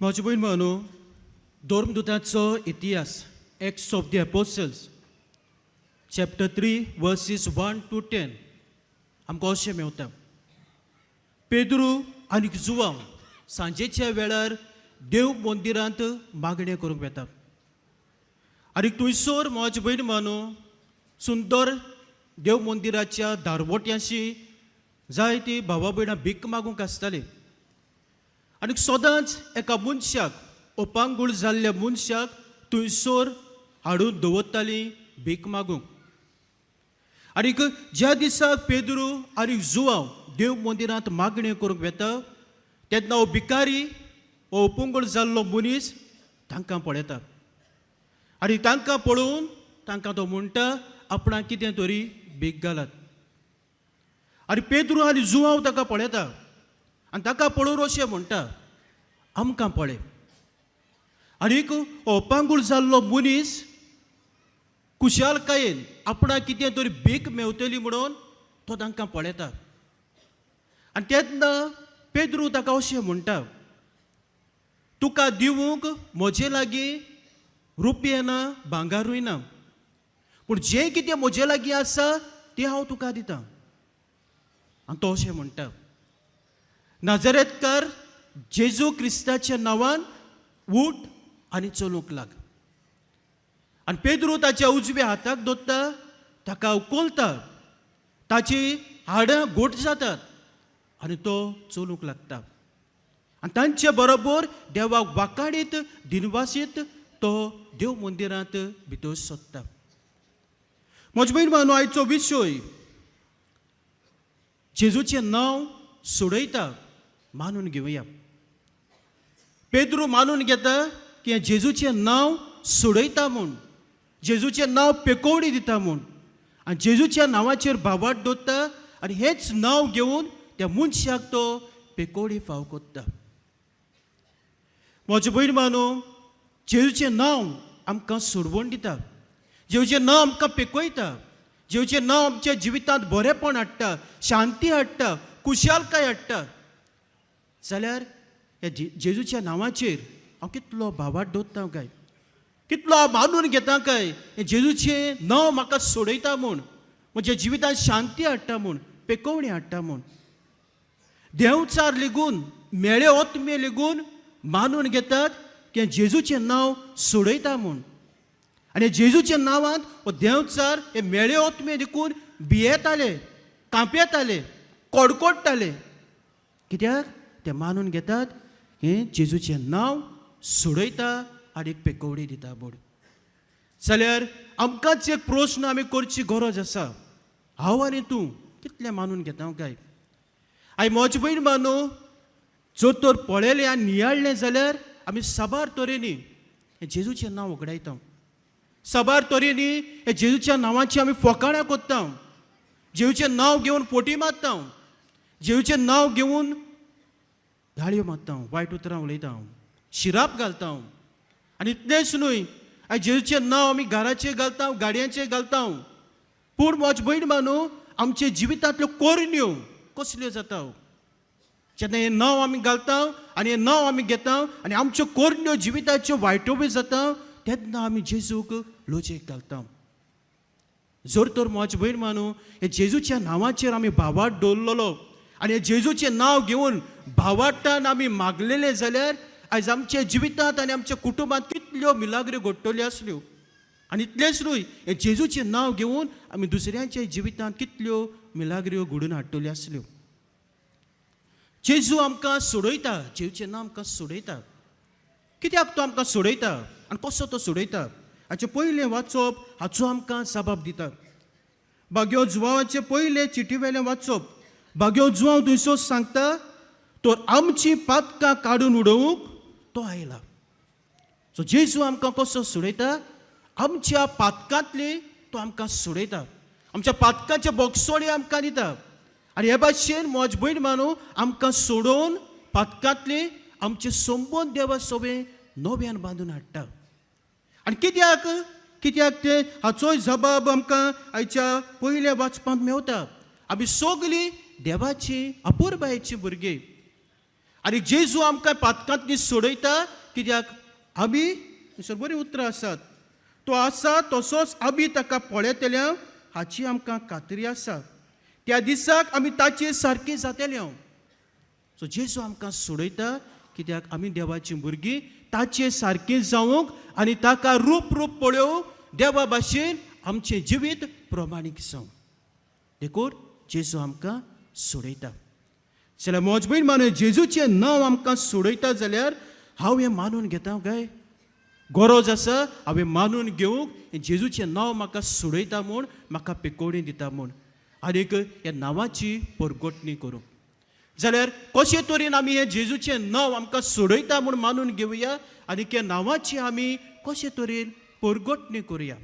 म्हजे बहीण म्हणू धर्मदुतांचो इतिहास acts of the apostles chapter 3 verses 1 to 10 आमकां अशें मेवता. पेद्रू आनी जुवांव सांजेच्या वेळार देव मंदिरांत मागणें करूंक वेतात. आनी थंयसर म्हजी भयण म्हणू सुंदर देव मंदिराच्या दारवट्यांशी जायतीं भावा भयणां भीक मागूंक आसतालीं. आनी सदांच एका मनशाक ओपांगूळ जाल्ल्या मनशाक थंयसर हाडून दवरतालीं भीक मागूंक. आनीक ज्या दिसाक पेद्रू आनी जुवांव देव मंदिरांत मागणें करूंक वेता तेन्ना हो भिकारी हो ओपंगूळ जाल्लो मनीस तांकां पळयता. आनी तांकां पळोवन तांकां तो म्हणटा आपणाक कितें तरी भीक घालात. आनी पेद्रू आनी जुवांव ताका पळयता आनी ताका पळोवन अशें म्हणटा आमकां पळय. आनीक ओपांगूळ जाल्लो मनीस कुशालकायेन आपणाक कितें तरी भीक मेवतली म्हणून तो तांकां पळयता. आनी तेन्ना पेद्रू ताका अशें म्हणटा तुका दिवूंक म्हजे लागीं रुपये ना भांगारूय ना, पूण जें कितें म्हजे लागीं आसा तें हांव तुका दितां. आनी तो अशें म्हणटा नाजरेतकार जेजू क्रिस्ताच्या नांवान उठ आनी चलूंक लाग. आनी पेद्रू ताच्या उजव्या हाताक धरता, ताका उखलता, ताची हाडां घोट जातात आनी तो चलूंक लागता. आनी तांचे बरोबर देवाक वाकाडीत दिनवासीत तो देव मंदिरांत भितर सरता. म्हजे भयण म्हणू आयचो विशय जेजूचें नांव सोडयता मानून घेवया. पेद्रू मानून घेता की हें जेजूचें नांव सोडयता म्हूण, जेजूचें नांव पेकोवणी दिता म्हूण, आनी जेजूच्या नांवाचेर भावार्थ दवरता आनी हेंच नांव घेवन त्या मनशाक तो पेकोवणी फाव कोत्ता. म्हजे भयण म्हणू जेजूचें नांव आमकां सोडवण दिता, जेजूचें नांव आमकां पेकयता, जेजूचें नांव आमच्या जिवितांत बरेंपण हाडटा, शांती हाडटा, कुशालकाय हाडटा. जाल्यार ह्या जेजूच्या नांवाचेर हांव कितलो भावार्थ दवरता काय, कितलो हांव मानून घेता काय, हें जेजूचें नांव म्हाका सोडयता म्हूण, म्हज्या जिवितांत शांती हाडटा म्हूण, पेकोवणी हाडटा म्हूण. देंवचार लेगून मेळे ओतमे लेगून मानून घेतात की हें जेजूचें नांव सोडयता म्हूण. आनी जेजूच्या नांवांत हो देंवचार हे मेळे ओतमे देखून भियेताले, कांपयताले, कोडकोडटाले. कित्याक ते मानून घेतात हें जेजूचें नांव सोडयता आनी पेकोवणी दिता म्हूण. जाल्यार आमकांच एक प्रश्न आमी करची गरज आसा, हांव आनी तूं कितलें मानून घेता काय. आय म्हजी भयण म्हणू जर तर पळयलें आनी नियाळ्ळें जाल्यार आमी साबार तरेनी हें जेजूचें नांव वगडायता, साबार तरेनी हे जेजूच्या नांवाची आमी फकाणां कोत्ता, जेजूचें नांव घेवन फोटी मारता, जेजूचें नांव घेवन धाळयो मारता, वायट उतरां उलयता, शिराप घालता. आनी इतलेंच न्हय, आयज जेजूचें नांव आमी घराचेर घालता, गाडयांचेर घालता. पूण म्हजी भयण म्हणू आमचे जिवितांतल्यो कोरण्यो कसल्यो जाता. जेन्ना हें नांव आमी घालता आनी हें नांव आमी घेता आनी आमच्यो कोरण्यो जिविताच्यो वायटोबी जाता तेन्ना आमी जेजूक लोचयेक घालता. जर तर म्हजी भयण म्हणू हे जेजूच्या नांवाचेर आमी भावार्थ दवरलेलो आनी हे जेजूचें नांव घेवन भावार्थान आमी मागलेलें जाल्यार आयज आमच्या जिवितांत आनी आमच्या कुटुंबांत कितल्यो मिलाग्र्यो घडटल्यो आसल्यो. आनी इतलेंच न्हय, हे जेजूचें नांव घेवन आमी दुसऱ्यांच्या जिवितांत कितल्यो मिलाग्र्यो घडोवन हाडटल्यो आसल्यो. जेजू आमकां सोडयता, जेजूचें नांव आमकां सोडयता. कित्याक तो आमकां सोडयता आनी कसो तो सोडयता हाचें पयलें वाचप हाचो आमकां जबाब दिता. भाग्यो जुवांवाचें पयलें चिटी वेलें वाचप. भाग्यो जुवांव थंयसर सांगता तर आमचीं पातकां काडून उडोवंक तो आयला. सो जेजू आमकां कसो सोडयता, आमच्या पातकांतली तो आमकां सोडयता, आमच्या पातकांचे बोगसोडे आमकां दिता. आनी हे भाशेन म्हजी भयण म्हणू आमकां सोडोवन पातकांतली आमचे संबंद देवा सोबे नव्यान बांदून हाडटा. आनी कित्याक ते हाचोय जबाब आमकां आयच्या पयल्या वाचपांत मेवता. आमी सगलीं देवाची अपुरबायेची भुरगीं. आनी जेजू आमकां पातकांतली सोडयता कित्याक आमी बरीं उतरां आसात. तो आसा तसोच आमी ताका पळयतल्या हाची आमकां खात्री आसा. त्या दिसाक आमी ताचे सारके जातले. सो जेजू आमकां सोडयता कित्याक आमी देवाची भुरगीं ताचे सारके जावंक आनी ताका रूप रूप पळोवंक देवा भाशेन आमचें जिवीत प्रमाणीक जावं देखून जेजू आमकां सोडयता. जाल्यार म्हजे भयण मानून जेजूचें नांव आमकां सोडयता जाल्यार हांव हें मानून घेता काय गरज आसा हांवें मानून घेवंक जेजूचें नांव म्हाका सोडयता म्हूण म्हाका पिकोवणी दिता म्हूण आनीक ह्या नांवाची परगोटणी करूंक. जाल्यार कशे तरेन आमी हें जेजूचें नांव आमकां सोडयता म्हूण मानून घेवया आनी ह्या नांवाची आमी कशे तरेन परगोटणी करुया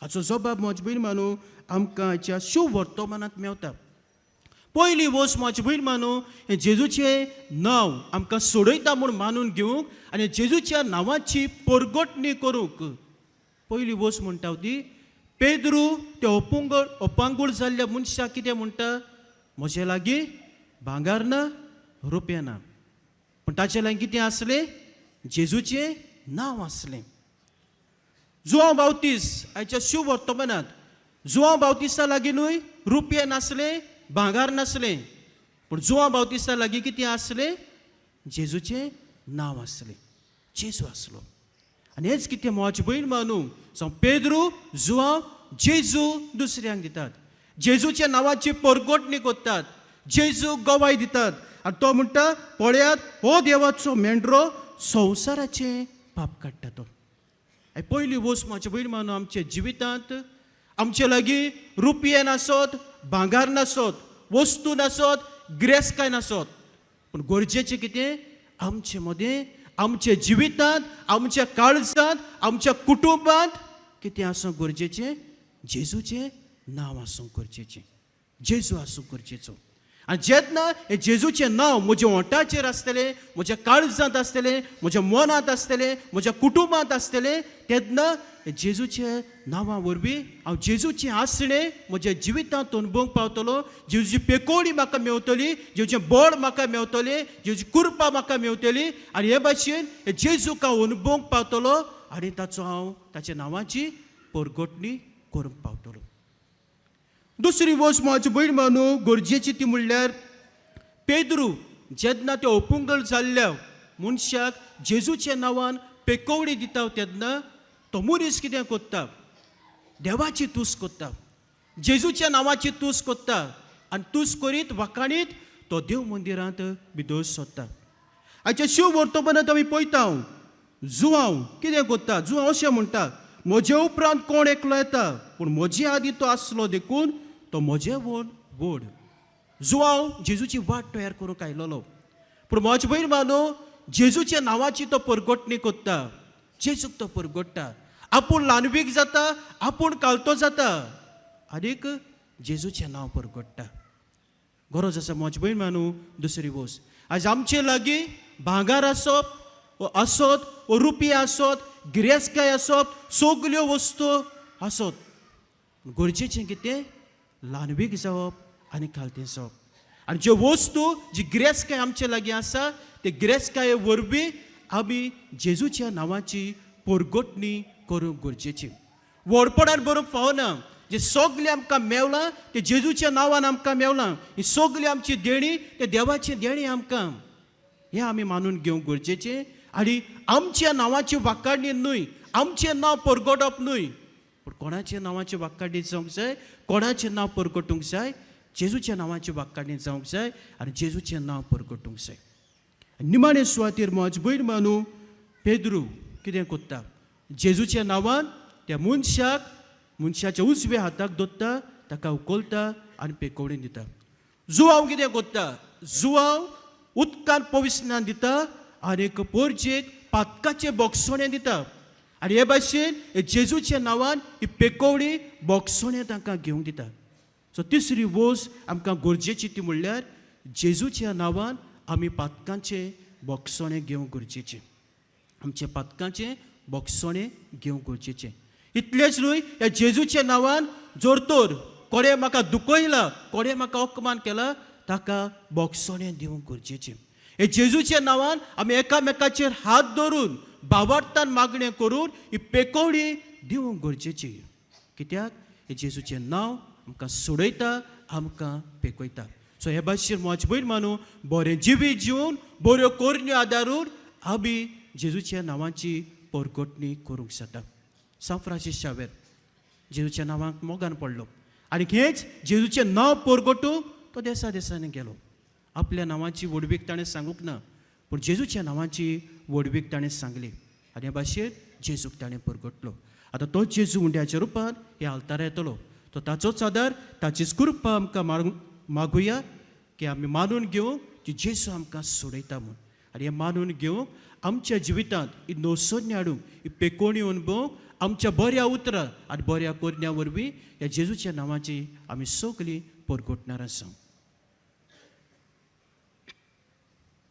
हाचो जबाब म्हजे भयण मानू आमकां हाच्या शुभ वर्तमानांत मेवता. पयली वोस म्हजे भयण मानू हें जेजूचें नांव आमकां सोडयता म्हूण मानून घेवंक आनी जेजूच्या नांवाची परगोटणी करूंक पयली वोस म्हणटा ती पेद्रू ते अपांगूळ जाल्ल्या मनशाक कितें म्हणटा म्हजे लागीं भांगार ना रुपया ना पूण ताचे लागीं कितें आसलें जेजूचें नांव आसलें. जुआंव बावतीस हाच्या शुभ वर्तमानांत जुआंव बावतिसा लागींय रुपये नासलें भांगार नासलें पूण जुआंव बावतिसा लागीं कितें आसलें जेजूचें नांव आसलें जेजू आसलो. आनी हेच कितें म्हजे भयण मानू जावं पेद्रू जुआंव जेजू दुसऱ्यांक दितात जेजूच्या नांवाची परगोटणी करतात जेजू गवाय दितात आनी तो म्हणटा पळयात हो देवाचो मेंढरो संवसाराचें पाप काडटा तो. पयली वोस म्हजे भयण मानू आमच्या जिवितांत आमचे लागीं रुपये नासत भांगार नासत वस्तू नासत गिरेस्तकाय नासत पूण गरजेचें कितें आमचे मदें आमच्या जिवितांत आमच्या काळजांत आमच्या कुटुंबांत कितें आसूंक गरजेचें जेजूचें नांव आसूंक गरजेचें जेजू आसूंक गरजेचो. आनी जेन्ना हें जेजूचें नांव म्हज्या ओंठाचेर आसतलें म्हज्या काळजांत आसतलें म्हज्या मनांत आसतलें म्हज्या कुटुंबांत आसतलें तेन्ना जेजूच्या नांवा वरवीं हांव जेजूचें आसणें म्हज्या जिवितांत अणभवूंक पावतलो जेजूची पेकोवणी म्हाका मेवतली जेजूचें बळ म्हाका मेवतलें जेजूची कृपा म्हाका मेवतली आनी हे भाशेन जेजूक हांव अणभवूंक पावतलो आनी हांव ताच्या नांवाची परगोटणी करूंक पावतलो. दुसरी वोस म्हजी भयण मानू गरजेची ती म्हणल्यार पेद्रू जेन्ना ते अपुंगळ जाल्ल्या मनशाक जेजूच्या नांवान पेकोवणी दिता तेन्ना तो मनीस कितें करता देवाची तूस करता जेजूच्या नांवाची तूस करता आनी तूस करीत वाखाणीत तो देव मंदिरांत भितर सोदता. हाच्या शिव वर्तमानांत आमी पळयता जुआंव कितें करता जुआंव अशें म्हणटा म्हजे उपरांत कोण एकलो येता पूण म्हजे आदीं तो आसलो देखून तो म्हजे व्हड. जुआंव जेजूची वाट तयार करूंक आयलोलो पूण म्हजे भयण मानू जेजूच्या नांवाची तो परगोटणी करता जेजूक तो परगोडटा आपूण ल्हानवीक जाता आपूण कालतो जाता आनीक जेजूचें नांव परगोडटा. गरज आसा म्हजे भयण मानू दुसरी वोस आज आमचे लागीं भांगार आसत रुपये आसत गिरेस्तकाय आसत सगल्यो वस्तू आसत गरजेचें कितें ल्हानवीक जावप आनी कालतें जावप आनी ज्यो वस्तू जी गिरेस्तकाय आमचे लागीं आसा ते गिरेस्तकाये वरवीं आमी जेजूच्या नांवाची परगोटणी करूंक गरजेची. व्हडपणान बरोवंक फावना जे सगलें आमकां मेवलां ते जेजूच्या नांवान आमकां मेवलां ही सगली आमची देणी ते देवाचें देणी आमकां हें आमी मानून घेवंक गरजेचें आनी आमच्या नांवाची वाखाणणी न्हय आमचें नांव परगोडप न्हय पूण कोणाच्या नांवाची वाखाणणी जावंक जाय कोणाचें नांव परगटूंक जाय जेजूच्या नांवाची वाखाणणी जावंक जाय आनी जेजूचें नांव परगटूंक जाय. निमाणे सुवातेर म्हजे भयण मानू पेद्रू कितें करता जेजूच्या नांवान त्या मनशाच्या उजव्या हाताक धरता ताका उखलता आनी पेकोवणी दिता. जुआंव कितें करता जुआंव उदकान पविस्नान दिता आनी परजेक पातकाचें बोगसोणें दिता आनी हे भाशेन जेजूच्या नांवान ही पेकोवणी बोगसोणें तांकां घेवंक दिता. सो तिसरी वोस आमकां गरजेची ती म्हणल्यार जेजूच्या नांवान आमी पातकांचें बोगसोणें घेवंक गरजेचें आमच्या पातकांचें बोगसोणें घेवंक गरजेचें. इतलेंच न्हय ह्या जेजूच्या नांवान जोर तर कोणें म्हाका दुखयला कोणें म्हाका अपमान केला ताका बोगसोणें दिवंक गरजेचें. हे जेजूच्या नांवान आमी एकामेकाचेर हात धरून भावार्थान मागणें करून ही पेकोवणी दिवंक गरजेची. कित्याक हे जेजूचें नांव आमकां सोडयता, आमकां पेकयता. सो हे भाशेन म्हाजी भयण मानू बरें जिवीत जिवन बऱ्यो कोरण्यो आदारून आमी जेजूच्या नांवाची परगटणी करूंक जाता. सान फ्रांसीस शावेर जेजूच्या नांवाक मोगान पडलो आनी हेच जेजूचें नांव परगटूंक तो देसा देसांनी गेलो. आपल्या नांवाची व्हडवीक ताणें सांगूंक ना, पूण जेजूच्या नांवाची व्हडवीक ताणें सांगली आनी हे भाशेन जेजूक ताणें परगटलो. आतां तो जेजू उंड्याच्या रुपान हे आल्तार येतलो. तो ताचोच आदार, ताचीच कृपा आमकां मागुया की आमी मानून घेवं की जेजू आमकां सोडयता म्हूण. आनी हें मानून घेवंक आमच्या जिवितांत ही नोसोन्य हाडूंक, ही पेकोवणी अणभवंक आमच्या बऱ्या उतरां आनी बऱ्या कोरण्या वरवीं ह्या जेजूच्या नांवाची आमी सगळीं परगटणार आसा.